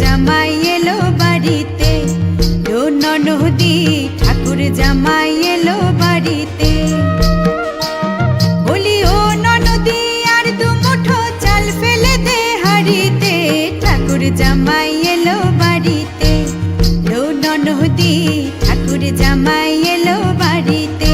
জামাই এলো বাড়িতে, ও ননদি ঠাকুর জামাই এলো বাড়িতে। বলি ও ননদি আর দু মুঠো চাল ফেলে দে হাড়িতে, ঠাকুর জামাই এলো বাড়িতে, ও ননদি ঠাকুর জামাই এলো বাড়িতে।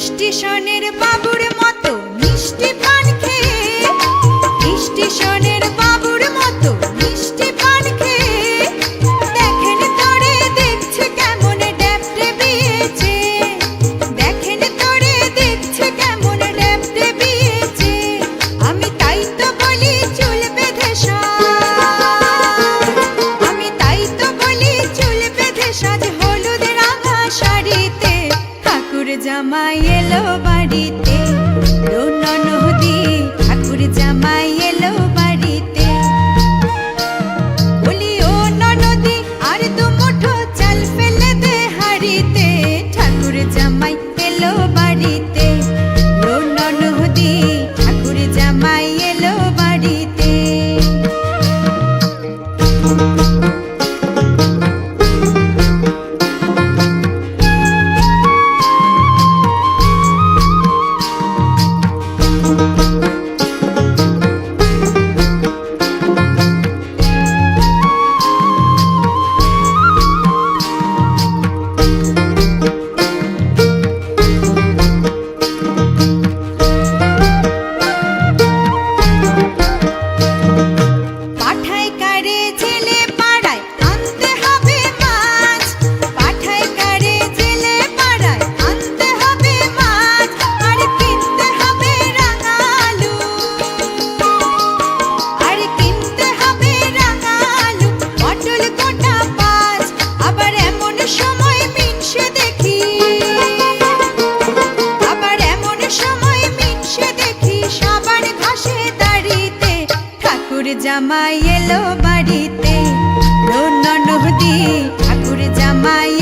স্টেশনের বাবুর মতো মিষ্টি পান খেয়ে, স্টেশনের বাবুর মতো মিষ্টি পান খেয়ে, দেখেন তোরে দেখছে কেমন ড্যাপটে বিয়েছে, দেখেন তোরে দেখছে কেমন ড্যাপটে বিয়েছে। আমি তাই তো বলি চুল বেঁধে সাজ, আমি তাই তো বলি চুল বেঁধে সাজ হলুদ রাঙা শাড়িতে, ঠাকুর জামাই এলো বাড়িতে, ও ননদি ঠাকুর জামাই এলো বাড়িতে। বলি ও ননদি আর দু মুঠো চাল ফেলে দে হাড়িতে, ঠাকুর জামাই এলো বাড়িতে, ও ননদি ঠাকুর জামাই এলো বাড়িতে। জামাই এলো বাড়িতে, ও ননদি ঠাকুর জামাই